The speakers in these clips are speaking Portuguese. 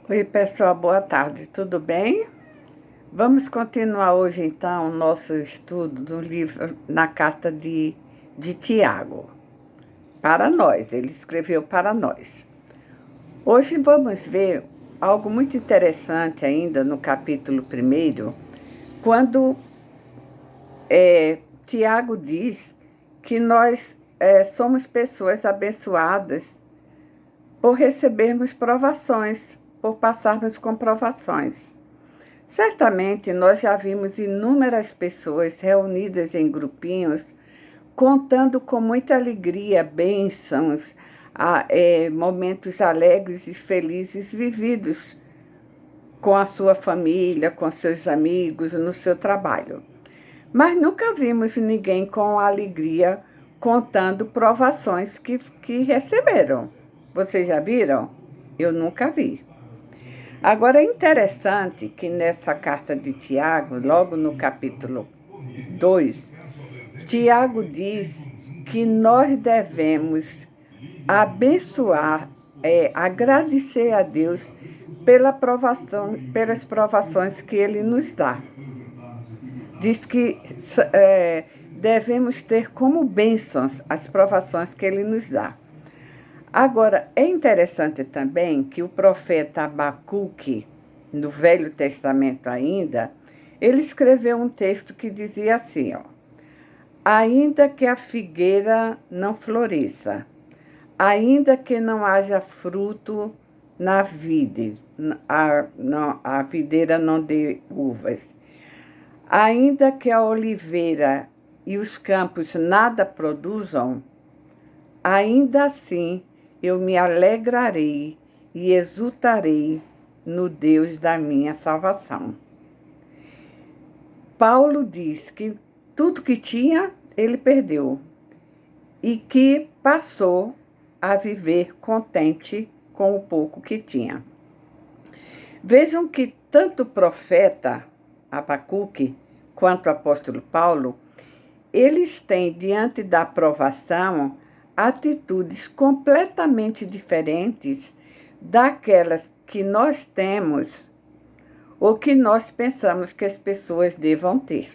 Oi, pessoal, boa tarde, tudo bem? Vamos continuar hoje, então, o nosso estudo do livro na carta de Tiago, para nós, ele escreveu para nós. Hoje vamos ver algo muito interessante ainda no capítulo 1, quando Tiago diz que nós somos pessoas abençoadas por recebermos provações, por passarmos com provações. Certamente nós já vimos inúmeras pessoas reunidas em grupinhos, contando com muita alegria, bênçãos, momentos alegres e felizes vividos com a sua família, com seus amigos, no seu trabalho. Mas nunca vimos ninguém com alegria contando provações que receberam. Vocês já viram? Eu nunca vi. Agora é interessante que nessa carta de Tiago, logo no capítulo 2, Tiago diz que nós devemos abençoar, agradecer a Deus pelas provações que Ele nos dá. Diz que devemos ter como bênçãos as provações que Ele nos dá. Agora, é interessante também que o profeta Abacuque, no Velho Testamento ainda, ele escreveu um texto que dizia assim, ó: ainda que a figueira não floresça, ainda que não haja fruto na vide, a videira não dê uvas, ainda que a oliveira e os campos nada produzam, ainda assim eu me alegrarei e exultarei no Deus da minha salvação. Paulo diz que tudo que tinha, ele perdeu e que passou a viver contente com o pouco que tinha. Vejam que tanto o profeta Abacuque quanto o apóstolo Paulo, eles têm, diante da provação, atitudes completamente diferentes daquelas que nós temos ou que nós pensamos que as pessoas devam ter.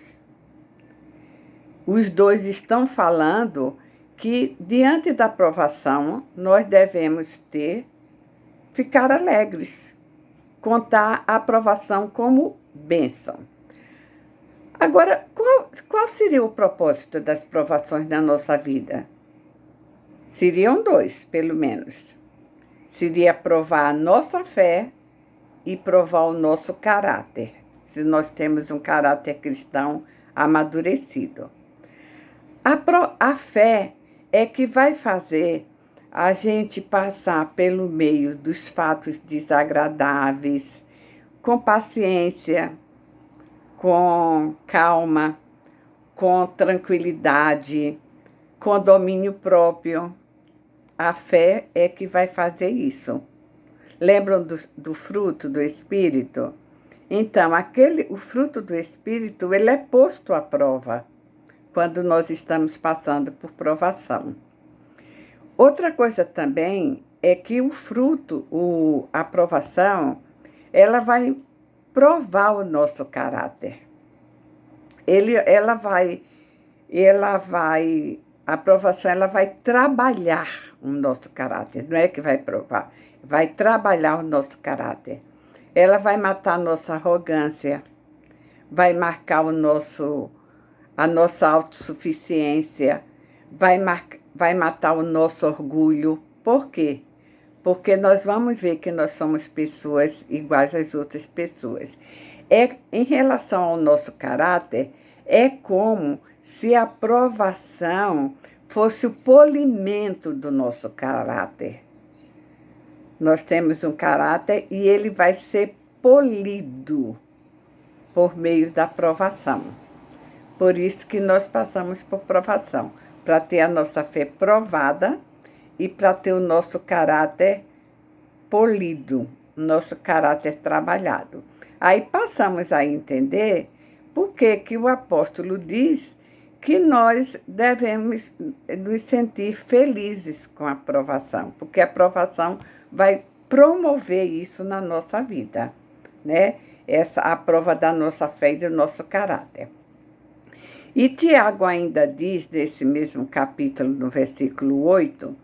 Os dois estão falando que, diante da provação, nós devemos ficar alegres, contar a provação como bênção. Agora, qual seria o propósito das provações na nossa vida? Seriam dois, pelo menos. Seria provar a nossa fé e provar o nosso caráter, se nós temos um caráter cristão amadurecido. A fé é que vai fazer a gente passar pelo meio dos fatos desagradáveis, com paciência, com calma, com tranquilidade, com domínio próprio. A fé é que vai fazer isso. Lembram do fruto do Espírito? Então, o fruto do Espírito, ele é posto à prova quando nós estamos passando por provação. Outra coisa também é que o fruto, a provação, ela vai provar o nosso caráter. A aprovação ela vai trabalhar o nosso caráter, não é que vai provar, vai trabalhar o nosso caráter. Ela vai matar a nossa arrogância, vai marcar a nossa autossuficiência, vai matar o nosso orgulho. Por quê? Porque nós vamos ver que nós somos pessoas iguais às outras pessoas. Em relação ao nosso caráter, é como se a provação fosse o polimento do nosso caráter. Nós temos um caráter e ele vai ser polido por meio da provação. Por isso que nós passamos por provação, para ter a nossa fé provada e para ter o nosso caráter polido, nosso caráter trabalhado. Aí passamos a entender por que o apóstolo diz que nós devemos nos sentir felizes com a provação, porque a provação vai promover isso na nossa vida, né? A prova da nossa fé e do nosso caráter. E Tiago ainda diz, nesse mesmo capítulo, no versículo 8,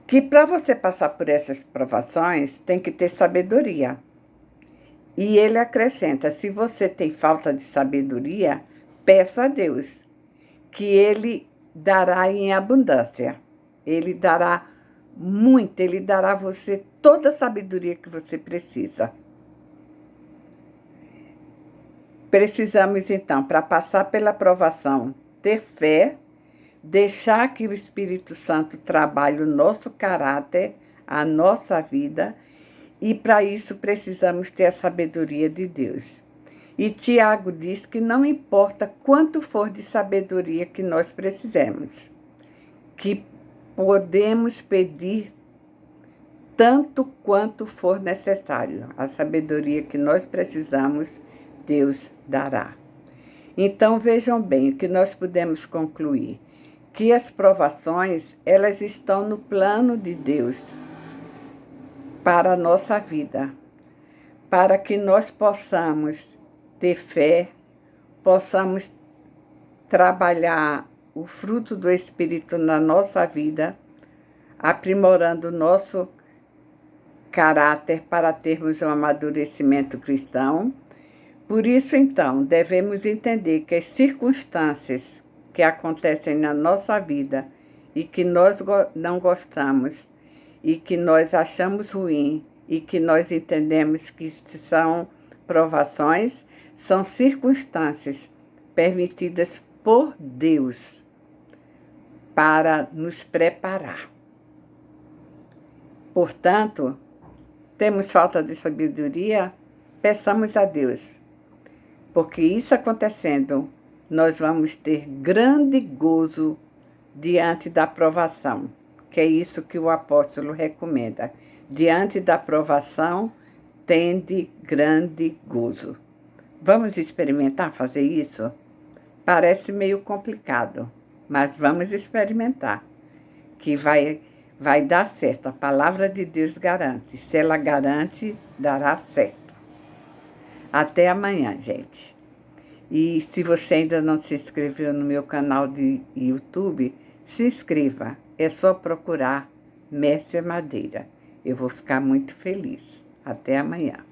que para você passar por essas provações, tem que ter sabedoria. E ele acrescenta, se você tem falta de sabedoria, peça a Deus, que ele dará em abundância. Ele dará muito, ele dará a você toda a sabedoria que você precisa. Precisamos, então, para passar pela provação, ter fé, deixar que o Espírito Santo trabalhe o nosso caráter, a nossa vida, e para isso precisamos ter a sabedoria de Deus. E Tiago diz que não importa quanto for de sabedoria que nós precisamos, que podemos pedir tanto quanto for necessário. A sabedoria que nós precisamos, Deus dará. Então, vejam bem, o que nós podemos concluir, que as provações, elas estão no plano de Deus para a nossa vida, para que nós possamos ter fé, possamos trabalhar o fruto do Espírito na nossa vida, aprimorando o nosso caráter para termos um amadurecimento cristão. Por isso, então, devemos entender que as circunstâncias que acontecem na nossa vida e que nós não gostamos e que nós achamos ruim e que nós entendemos que são provações, são circunstâncias permitidas por Deus para nos preparar. Portanto, temos falta de sabedoria? Peçamos a Deus, porque isso acontecendo, nós vamos ter grande gozo diante da provação, que é isso que o apóstolo recomenda. Diante da provação, tende grande gozo. Vamos experimentar fazer isso? Parece meio complicado, mas vamos experimentar, que vai dar certo. A palavra de Deus garante. Se ela garante, dará certo. Até amanhã, gente. E se você ainda não se inscreveu no meu canal de YouTube, se inscreva. É só procurar Mércia Madeira. Eu vou ficar muito feliz. Até amanhã.